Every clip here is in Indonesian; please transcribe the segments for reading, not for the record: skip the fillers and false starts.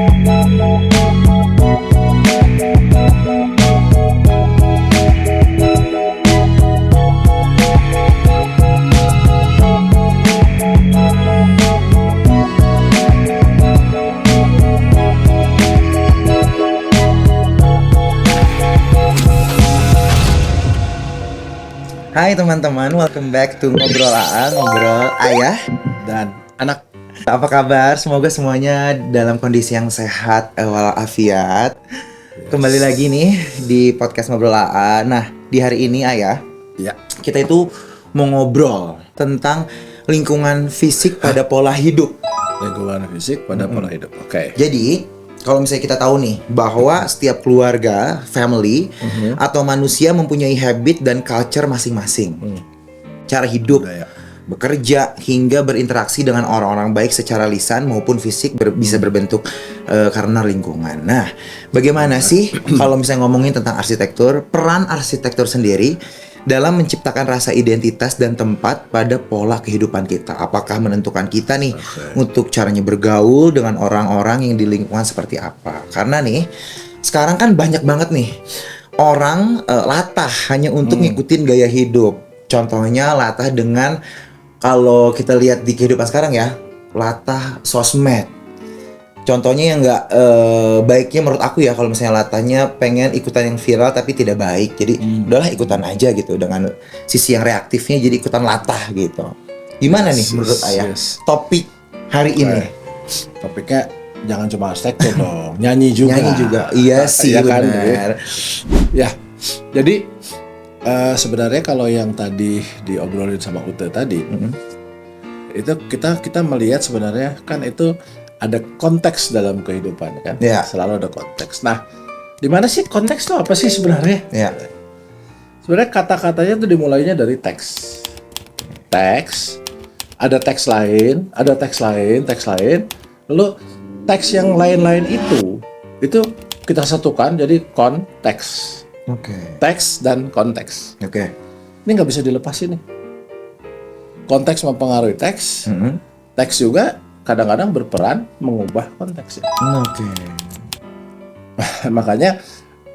Hai teman-teman, welcome back to Ngobrol AA, Ngobrol Ayah dan anak. Apa kabar? Semoga semuanya dalam kondisi yang sehat walafiat. Kembali lagi nih di podcast Ngobrol AA. Nah, di hari ini Ayah, Ya. kita itu mau ngobrol tentang lingkungan fisik pada pola hidup. Lingkungan fisik pada pola hidup. Oke. Jadi, kalau misalnya kita tahu nih bahwa setiap keluarga, family, atau manusia mempunyai habit dan culture masing-masing. Cara hidup, Budaya. bekerja, hingga berinteraksi dengan orang-orang baik secara lisan maupun fisik bisa berbentuk karena lingkungan. Nah, bagaimana sih kalau misalnya ngomongin tentang arsitektur, peran arsitektur sendiri dalam menciptakan rasa identitas dan tempat pada pola kehidupan kita? Apakah menentukan kita nih untuk caranya bergaul dengan orang-orang yang di lingkungan seperti apa? Karena nih, sekarang kan banyak banget nih orang latah hanya untuk ngikutin gaya hidup. Contohnya latah dengan, kalau kita lihat di kehidupan sekarang ya, latah sosmed. Contohnya yang nggak baiknya menurut aku ya, kalau misalnya latahnya pengen ikutan yang viral tapi tidak baik, jadi udahlah ikutan aja gitu, dengan sisi yang reaktifnya jadi ikutan latah gitu. Gimana nih menurut Ayah topik hari ini? Topiknya jangan cuma arsitektur dong, nyanyi juga. Nyanyi juga, iya sih, Iya kan? benar. Ya, jadi sebenarnya kalau yang tadi diobrolin sama Ute tadi, itu kita melihat sebenarnya kan itu ada konteks dalam kehidupan kan, Ya. selalu ada konteks. Nah, di mana sih konteks itu apa sih sebenarnya? Ya. Sebenarnya kata-katanya itu dimulainya dari teks. Teks, ada teks lain, ada teks lain, lalu teks yang lain-lain itu kita satukan jadi konteks. Oke. Teks dan konteks. Oke. Ini nggak bisa dilepasin nih. Konteks mempengaruhi teks, teks juga kadang-kadang berperan mengubah konteksnya. Oke. Makanya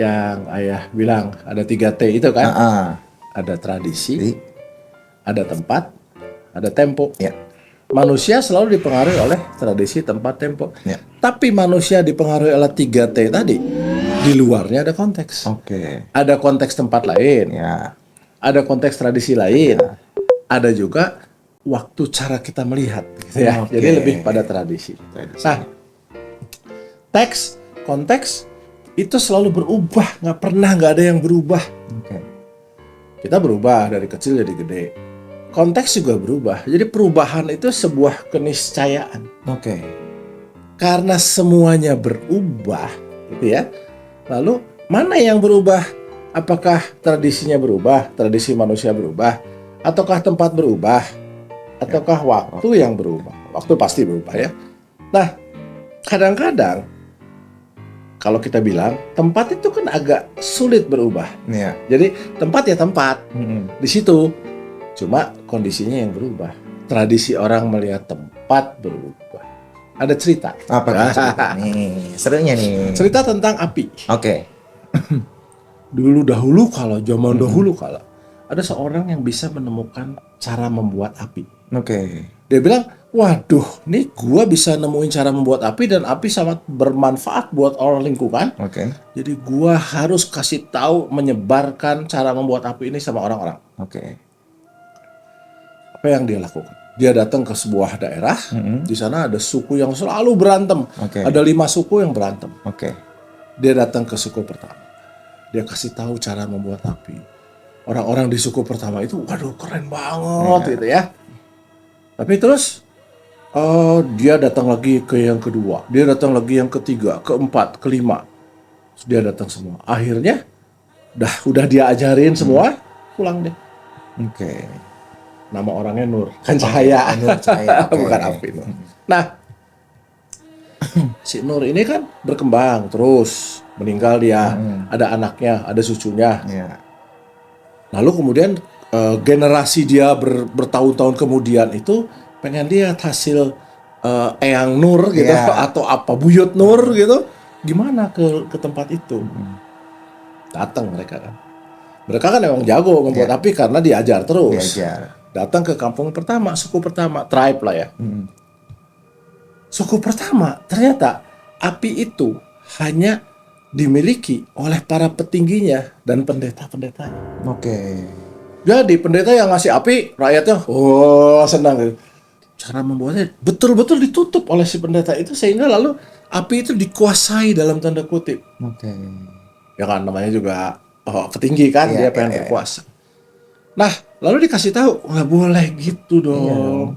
yang Ayah bilang ada 3T itu kan, ada tradisi, ada tempat, ada tempo. Ya. Manusia selalu dipengaruhi oleh tradisi, tempat, tempo. Ya. Tapi manusia dipengaruhi oleh 3T tadi. Di luarnya ada konteks. Oke. Ada konteks tempat lain, Ya. ada konteks tradisi lain, ada juga waktu cara kita melihat, gitu ya. Oke. Jadi lebih pada tradisi. Nah, teks, konteks itu selalu berubah, nggak ada yang berubah. Oke. Kita berubah dari kecil jadi gede. Konteks juga berubah. Jadi perubahan itu sebuah keniscayaan. Oke. Karena semuanya berubah, gitu ya. Lalu mana yang berubah? Apakah tradisinya berubah, tradisi manusia berubah, ataukah tempat berubah, ataukah waktu yang berubah? Waktu pasti berubah ya. Nah, kadang-kadang kalau kita bilang tempat itu kan agak sulit berubah. Ya. Jadi tempat ya tempat di situ. Cuma kondisinya yang berubah. Tradisi orang melihat tempat berubah. Ada cerita. Apa cerita nih? Serunya nih. Cerita tentang api. Oke. Dahulu kalau zaman dahulu kala ada seorang yang bisa menemukan cara membuat api. Oke. Dia bilang, waduh, nih gua bisa nemuin cara membuat api dan api sangat bermanfaat buat orang lingkungan. Oke. Jadi gua harus kasih tahu, menyebarkan cara membuat api ini sama orang-orang. Oke. Apa yang dia lakukan? Dia datang ke sebuah daerah, di sana ada suku yang selalu berantem. Oke. Ada 5 suku yang berantem. Oke. Dia datang ke suku pertama. Dia kasih tahu cara membuat api. Orang-orang di suku pertama itu, waduh keren banget gitu ya. Tapi terus dia datang lagi ke yang kedua, dia datang lagi yang ketiga, keempat, kelima. Terus dia datang semua. Akhirnya, udah dia ajarin semua, pulang deh. Oke. Nama orangnya Nur, kan cahaya, Nur cahaya, oke. bukan api. Nur. Nah, si Nur ini kan berkembang terus, meninggal dia, ada anaknya, ada cucunya. Ya. Lalu kemudian generasi dia bertahun-tahun kemudian itu pengen lihat hasil Eyang Nur gitu atau apa Buyut Nur gitu, gimana ke tempat itu? Datang mereka kan. Mereka kan emang jago membuat api karena diajar terus. Datang ke kampung pertama, suku pertama, tribe lah ya. Suku pertama, ternyata api itu hanya dimiliki oleh para petingginya dan pendeta-pendetanya. Jadi pendeta yang ngasih api, rakyatnya senang gitu. Cara membuatnya betul-betul ditutup oleh si pendeta itu sehingga lalu api itu dikuasai dalam tanda kutip. Ya kan namanya juga petinggi kan, dia pengen berkuasa. Nah, lalu dikasih tahu nggak boleh gitu dong.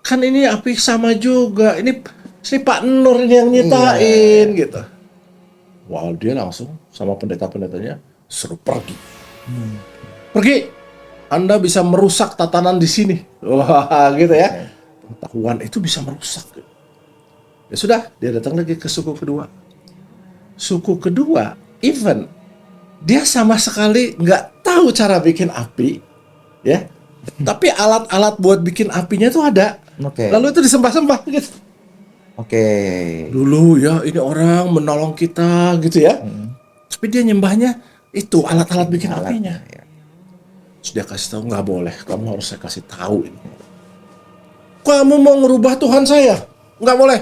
Kan ini api sama juga. Ini si Pak Nur ini yang nyitain gitu. Wah, dia langsung sama pendeta-pendetanya suruh pergi. Pergi. Anda bisa merusak tatanan di sini. Wah, gitu ya. Pengetahuan itu bisa merusak. Ya sudah, dia datang lagi ke suku kedua. Suku kedua, even dia sama sekali nggak tahu cara bikin api, ya. Tapi alat-alat buat bikin apinya tuh ada. Lalu itu disembah-sembah gitu. Dulu ya ini orang menolong kita gitu ya. Tapi dia nyembahnya itu alat-alat bikin apinya. Terus dia kasih tahu nggak boleh, kamu harus saya kasih tahu ini. Kamu mau ngerubah Tuhan saya, nggak boleh.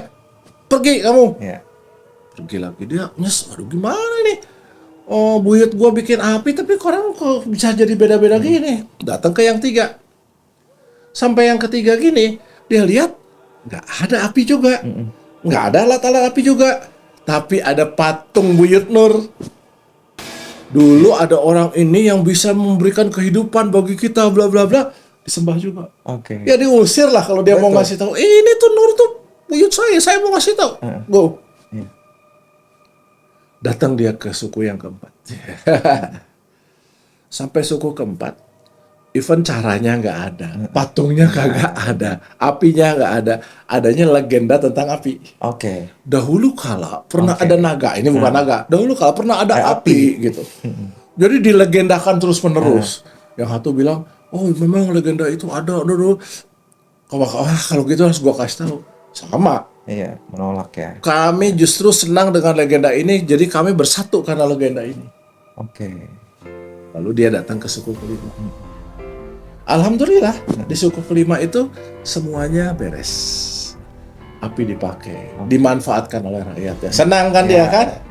Pergi kamu. Pergi lagi dia nyes, aduh gimana nih? Oh, buyut gua bikin api tapi orang kok bisa jadi beda-beda gini. Datang ke yang tiga. Sampai yang ketiga gini, dia lihat nggak ada api juga. Nggak ada alat-alat api juga. Tapi ada patung Buyut Nur. Dulu ada orang ini yang bisa memberikan kehidupan bagi kita bla bla bla, disembah juga. Ya diusir lah kalau dia mau ngasih tahu. Ini tuh Nur tuh buyut saya mau ngasih tahu. Go. Datang dia ke suku yang keempat. Sampai suku keempat, even caranya nggak ada, patungnya kagak ada, apinya nggak ada, adanya legenda tentang api. Dahulu kala pernah ada naga, ini bukan naga. Dahulu kala pernah ada api gitu. Jadi dilegendakan terus menerus. Yang satu bilang, oh memang legenda itu ada dulu. Kalau gitu harus gua kasih tahu. Sama. Menolak ya. Kami justru senang dengan legenda ini, jadi kami bersatu karena legenda ini. Lalu dia datang ke suku kelima. Alhamdulillah di suku kelima itu semuanya beres. Api dipakai, dimanfaatkan oleh rakyatnya. Senang kan dia kan?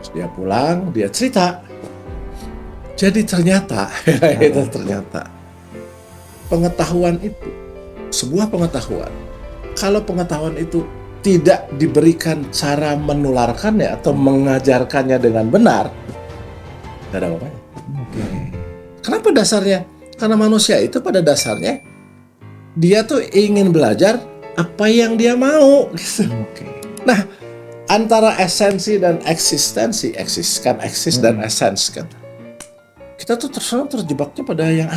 Terus dia pulang, dia cerita. Jadi ternyata, pengetahuan itu, sebuah pengetahuan. Kalau pengetahuan itu tidak diberikan cara menularkannya atau mengajarkannya dengan benar, tidak ada apa-apa. Kenapa dasarnya? Karena manusia itu pada dasarnya dia tuh ingin belajar apa yang dia mau. Nah, antara esensi dan eksistensi, eksis dan esens kan. Kita tuh terjebaknya pada yang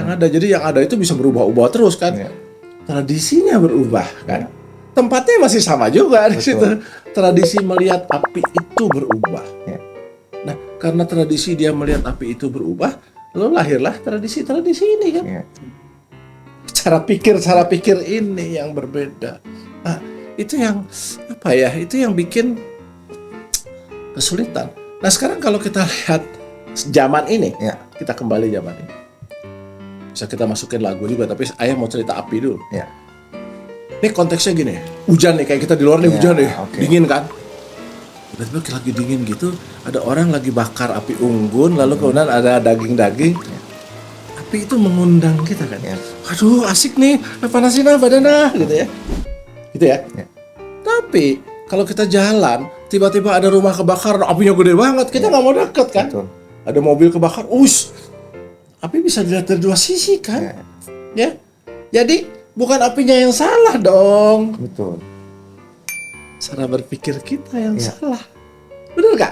ada. Jadi yang ada itu bisa berubah-ubah terus kan. Tradisinya berubah kan. Tempatnya masih sama juga di situ. Tradisi melihat api itu berubah. Nah, karena tradisi dia melihat api itu berubah, lalu lahirlah tradisi ini kan. Cara pikir ini yang berbeda. Nah, itu yang Itu yang bikin kesulitan. Nah, sekarang kalau kita lihat zaman ini, kita kembali zaman ini. Bisa kita masukin lagu juga, tapi ayah mau cerita api dulu. Ini konteksnya gini, hujan nih, kayak kita di luar nih hujan nih, dingin kan? Tiba-tiba lagi dingin gitu, ada orang lagi bakar api unggun, lalu kemudian ada daging-daging. Api itu mengundang kita kan? Aduh asik nih, panasin badan gitu ya. Gitu ya? Tapi kalau kita jalan, tiba-tiba ada rumah kebakar, apinya gede banget, kita nggak mau deket kan? Ada mobil kebakar, api bisa dilihat dari dua sisi kan? Ya, jadi bukan apinya yang salah dong. Cara berpikir kita yang salah, benar nggak?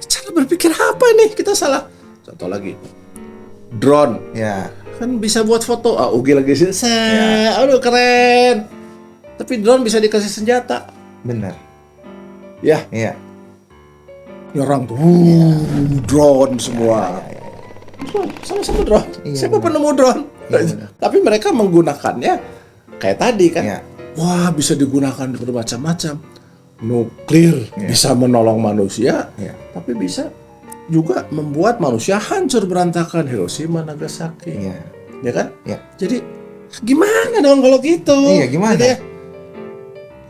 Cara berpikir apa nih kita salah? Contoh lagi, drone, kan bisa buat foto. Ugi lagi sih, aduh keren. Tapi drone bisa dikasih senjata. Benar. Nyerang tuh, drone semua. Sama-sama drone. Siapa penemu drone? Tapi mereka menggunakannya kayak tadi kan. wah bisa digunakan bermacam-macam. Nuklir bisa menolong manusia, tapi bisa juga membuat manusia hancur berantakan. Hiroshima, Nagasaki, ya kan? Jadi gimana dong kalau gitu? Iya, gimana? Gitu ya?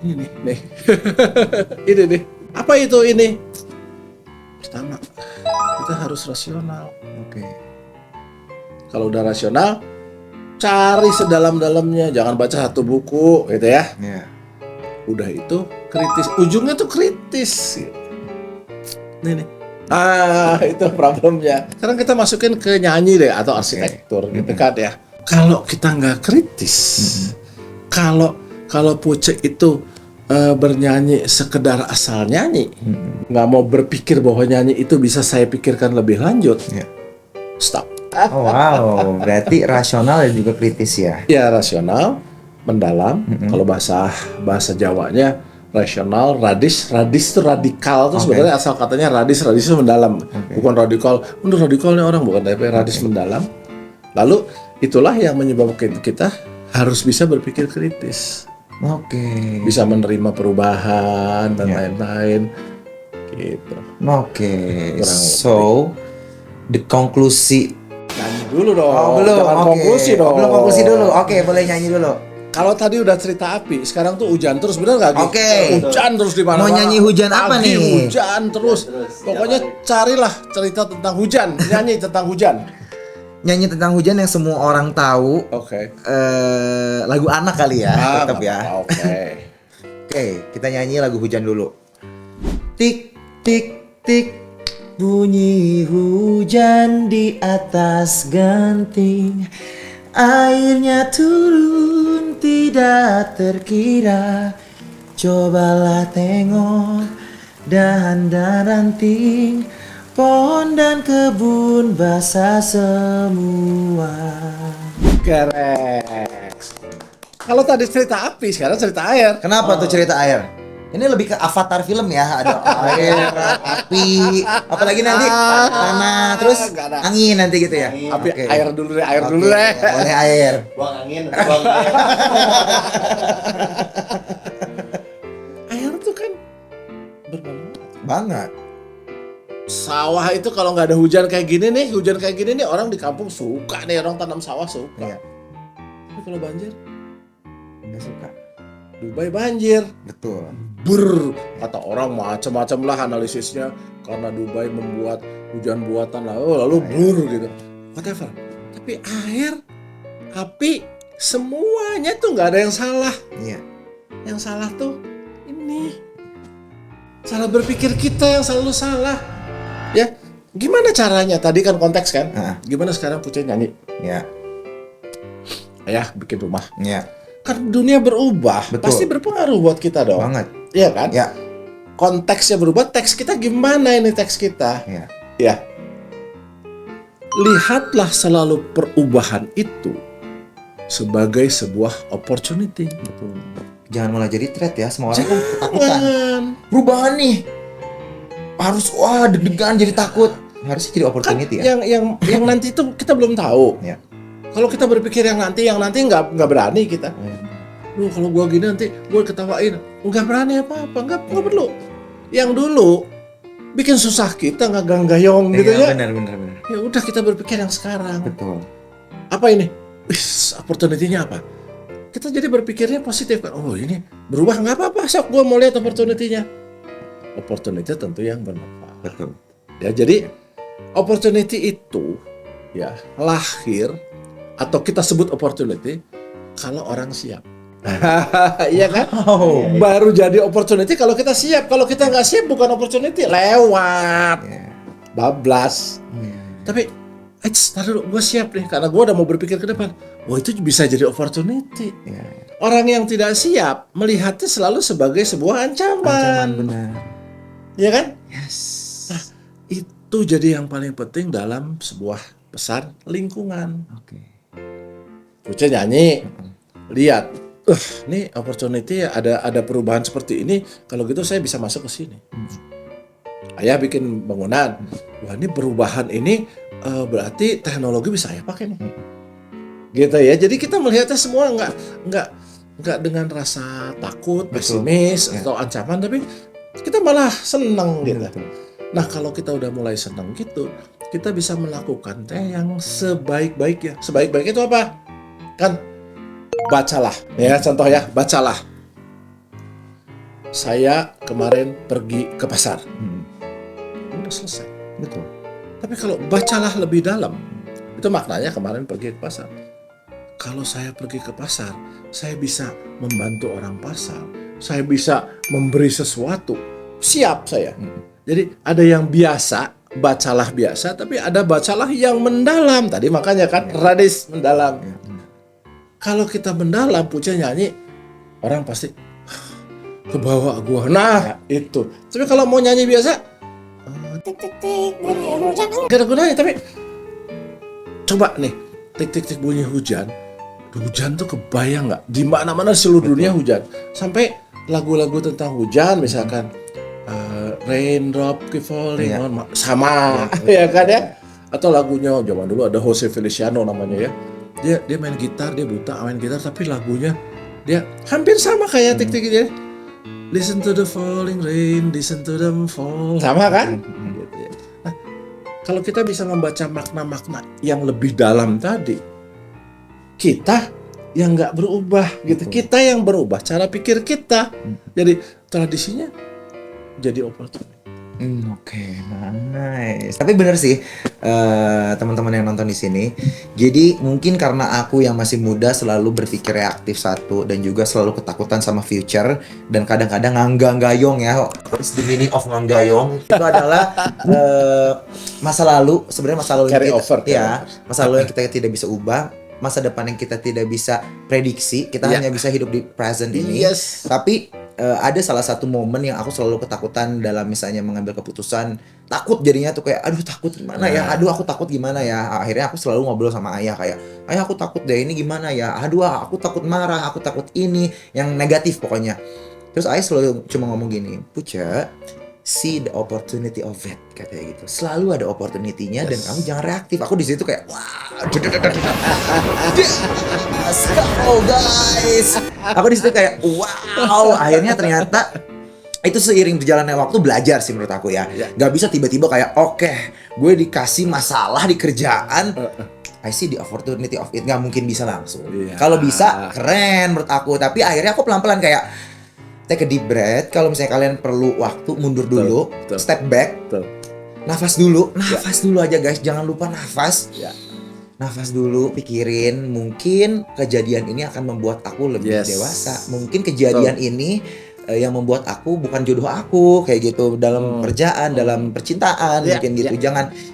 Ini nih, ini nih. Apa itu ini? Pertama, kita harus rasional. Kalau udah rasional, cari sedalam-dalamnya, jangan baca satu buku, gitu ya. Udah itu kritis, ujungnya tuh kritis. Nih. Itu problemnya. Sekarang kita masukin ke nyanyi deh atau arsitektur, gitu kan ya. Kalau kita nggak kritis, kalau Puce itu bernyanyi sekedar asal nyanyi, nggak mau berpikir bahwa nyanyi itu bisa saya pikirkan lebih lanjut, stop. Oh, wow, berarti rasional dan juga kritis ya? Ya, rasional, mendalam. Kalau bahasa Jawanya rasional, radis itu radikal tuh sebenarnya asal katanya radis itu mendalam, bukan radikal. Menurut radikalnya orang bukan, tapi radis mendalam. Lalu itulah yang menyebabkan kita harus bisa berpikir kritis. Bisa menerima perubahan dan lain-lain. Gitu. So the konklusi. Nyanyi dulu dong. Belum. Jangan konklusi dong. Belum konklusi dulu. Boleh nyanyi dulu. Kalau tadi udah cerita api, sekarang tuh hujan terus, bener nggak? Hujan terus di mana-mana. Mau nyanyi hujan apa nih? Hujan terus. Pokoknya carilah cerita tentang hujan, nyanyi tentang hujan. Nyanyi tentang hujan yang semua orang tahu. Lagu anak kali ya, tetap ya. Oke, kita nyanyi lagu hujan dulu. Tik tik tik. Bunyi hujan di atas genting, airnya turun tidak terkira. Cobalah tengok dahan dan ranting, pohon dan kebun basah semua. Keren. Kalau tadi cerita api, sekarang cerita air. Kenapa tuh cerita air? Ini lebih ke Avatar film ya, ada air, api, apalagi nanti tanah, terus angin nanti gitu ya. Api, air dulu deh. Boleh air. Buang angin. Air tuh kan bermanfaat Banget. Sawah itu kalau nggak ada hujan kayak gini nih, orang di kampung suka nih, orang tanam sawah suka. Tapi kalau banjir, nggak suka. Dubai banjir. Betul. Kata orang macam-macam lah analisisnya, karena Dubai membuat hujan buatan lalu gitu. Whatever. Tapi air, api, semuanya tuh nggak ada yang salah. Yang salah tuh ini, cara berpikir kita yang selalu salah. Ya, gimana caranya? Tadi kan konteks kan. Gimana sekarang Puce nyanyi? Ayah bikin rumah. Kan dunia berubah. Betul. Pasti berpengaruh buat kita dong. Banget. Iya kan? Konteksnya berubah, teks kita gimana ini teks kita? Ya. Lihatlah selalu perubahan itu sebagai sebuah opportunity. Betul. Jangan malah jadi threat ya, semua orang tuh ketakutan. Perubahan nih. Harus deg-degan jadi takut. Harusnya jadi opportunity kan, ya. Yang nanti itu kita belum tahu. Kalau kita berpikir yang nanti nggak berani kita. Kalau gua gini nanti gua ketawain, nggak berani apa-apa, nggak perlu. Yang dulu bikin susah kita, nggak gayung gitu ya. Benar. Ya udah kita berpikir yang sekarang. Betul. Apa ini? Opportunity-nya apa? Kita jadi berpikirnya positif kan. Oh ini berubah, nggak apa-apa. Sok gua mau lihat opportunity-nya. Opportunity tentu yang bermanfaat. Betul. Ya jadi opportunity itu ya lahir atau kita sebut opportunity kalau orang siap. Iya kan? Baru jadi opportunity kalau kita siap. Kalau kita nggak siap bukan opportunity, lewat, bablas. Tapi, taruh gue siap nih karena gue udah mau berpikir ke depan. Itu bisa jadi opportunity. Orang yang tidak siap melihatnya selalu sebagai sebuah ancaman. Benar. Iya kan? Yes. Nah, itu jadi yang paling penting dalam sebuah pesan lingkungan. Puce nyanyi, lihat, nih opportunity ada perubahan seperti ini. Kalau gitu saya bisa masuk ke sini. Ayah bikin bangunan, wah ini perubahan ini berarti teknologi bisa saya pakai nih. Gitu ya. Jadi kita melihatnya semua nggak nggak dengan rasa takut, Betul. pesimis Ya. atau ancaman, tapi kita malah seneng gitu. Betul. Nah, kalau kita udah mulai seneng gitu, kita bisa melakukan yang sebaik-baiknya. Sebaik-baiknya itu apa? Kan bacalah, ya contoh ya, bacalah. Saya kemarin pergi ke pasar. Udah selesai. Betul. Tapi kalau bacalah lebih dalam, itu maknanya kemarin pergi ke pasar. Kalau saya pergi ke pasar, saya bisa membantu orang pasar. Saya bisa memberi sesuatu. Siap saya. Jadi ada yang biasa, bacalah biasa, tapi ada bacalah yang mendalam. Tadi makanya kan radis mendalam. Kalau kita mendalam, Puja nyanyi, orang pasti kebawa gua. Nah, itu. Tapi kalau mau nyanyi biasa, tik tik tik bunyi hujan, gak ada gunanya. Tapi coba nih, tik tik tik bunyi hujan. Hujan tuh kebayang nggak? Di mana-mana seluruh dunia hujan. Sampai lagu-lagu tentang hujan, misalkan raindrop keep falling on sama, ya kan ya? Atau lagunya zaman dulu ada Jose Feliciano namanya ya. Dia main gitar, dia buta main gitar, tapi lagunya dia hampir sama kayak tik tik dia. Listen to the falling rain, listen to them fall. Sama kan? Nah, kalau kita bisa membaca makna-makna yang lebih dalam tadi, kita yang nggak berubah gitu. Kita yang berubah cara pikir kita. Jadi tradisinya jadi opportunity. Oke, nice. Tapi bener sih teman-teman yang nonton di sini. Jadi mungkin karena aku yang masih muda selalu berpikir reaktif satu dan juga selalu ketakutan sama future dan kadang-kadang nganggang-gayong ya. What's the meaning of nganggang-gayong? Itu adalah masa lalu. Sebenarnya masa lalu Carry kita, over. masa lalu yang kita tidak bisa ubah, masa depan yang kita tidak bisa prediksi. Kita hanya bisa hidup di present ini. Yes. Tapi ada salah satu momen yang aku selalu ketakutan dalam misalnya mengambil keputusan, takut jadinya tuh kayak aduh takut gimana ya, aduh aku takut gimana ya. Akhirnya aku selalu ngobrol sama ayah kayak, ayah aku takut deh ini gimana ya, aduh aku takut marah, aku takut ini, yang negatif pokoknya. Terus ayah selalu cuma ngomong gini, Puja, see the opportunity of it, katanya gitu. Selalu ada opportunity-nya dan kamu jangan reaktif. Aku di situ kayak wah, let's go guys. Aku di situ kayak wow. Akhirnya ternyata itu seiring berjalannya waktu belajar sih menurut aku ya. Gak bisa tiba-tiba kayak oke, gue dikasih masalah di kerjaan, I see the opportunity of it. Gak mungkin bisa langsung. Kalau bisa keren menurut aku. Tapi akhirnya aku pelan-pelan kayak take a deep breath. Kalau misalnya kalian perlu waktu, mundur dulu, step back, nafas dulu aja guys. Jangan lupa nafas. Nafas dulu, pikirin. Mungkin kejadian ini akan membuat aku lebih dewasa. Mungkin kejadian ini yang membuat aku bukan jodoh aku, kayak gitu, dalam kerjaan, dalam percintaan, mungkin gitu.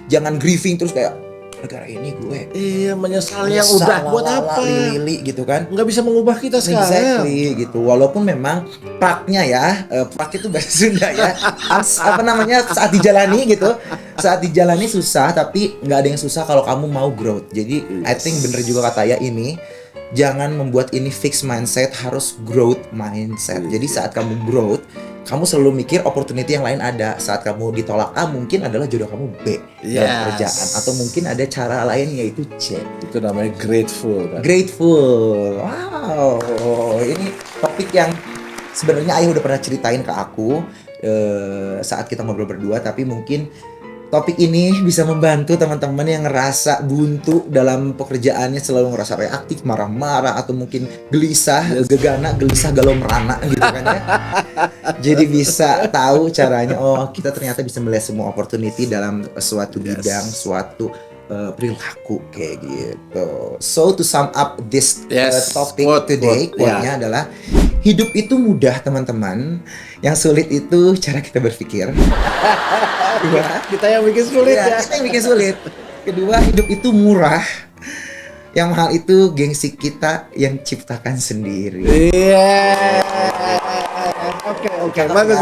Jangan grieving terus kayak negara ini gue. Iya, menyesal yang udah buat apa? Lili gitu kan. Nggak bisa mengubah kita sekarang. Exactly gitu. Walaupun memang praknya ya, prak itu bahasa Sunda ya. Apa namanya, saat dijalani gitu. Saat dijalani susah, tapi nggak ada yang susah kalau kamu mau growth. Jadi I think bener juga kata ya ini. Jangan membuat ini fixed mindset, harus growth mindset. Jadi saat kamu growth, kamu selalu mikir opportunity yang lain ada. Saat kamu ditolak A, mungkin adalah jodoh kamu B dalam kerjaan. Atau mungkin ada cara lain yaitu C. Itu namanya grateful kan? Grateful. Wow. Ini topik yang sebenarnya ayah udah pernah ceritain ke aku saat kita ngobrol berdua. Tapi mungkin topik ini bisa membantu teman-teman yang ngerasa buntu dalam pekerjaannya, selalu ngerasa reaktif, marah-marah, atau mungkin gelisah, gegana, gelisah, galau, merana gitu kan ya. Jadi bisa tahu caranya, oh kita ternyata bisa melihat semua opportunity dalam suatu bidang, suatu perilaku kayak gitu. So to sum up this topic today, quote-nya adalah hidup itu mudah teman-teman, yang sulit itu cara kita berpikir. Kedua, kita yang bikin sulit ya. Kita yang bikin sulit. Kedua, hidup itu murah, yang mahal itu gengsi kita yang ciptakan sendiri. Iya. Oke. Bagus.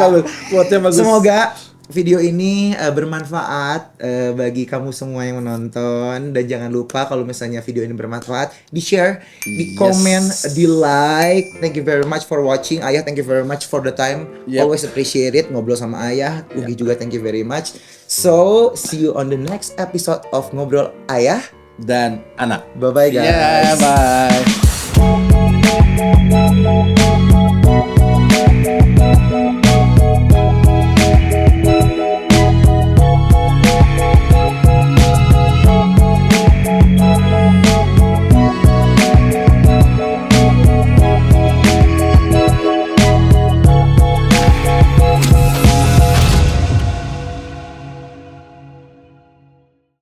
Quote-nya bagus. Semoga video ini bermanfaat bagi kamu semua yang menonton, dan jangan lupa kalau misalnya video ini bermanfaat, di share, di komen, di like. Thank you very much for watching. Ayah, thank you very much for the time. Always appreciate it ngobrol sama Ayah. Ugi juga thank you very much. So see you on the next episode of Ngobrol Ayah dan Anak. Bye bye guys. Bye. Bye.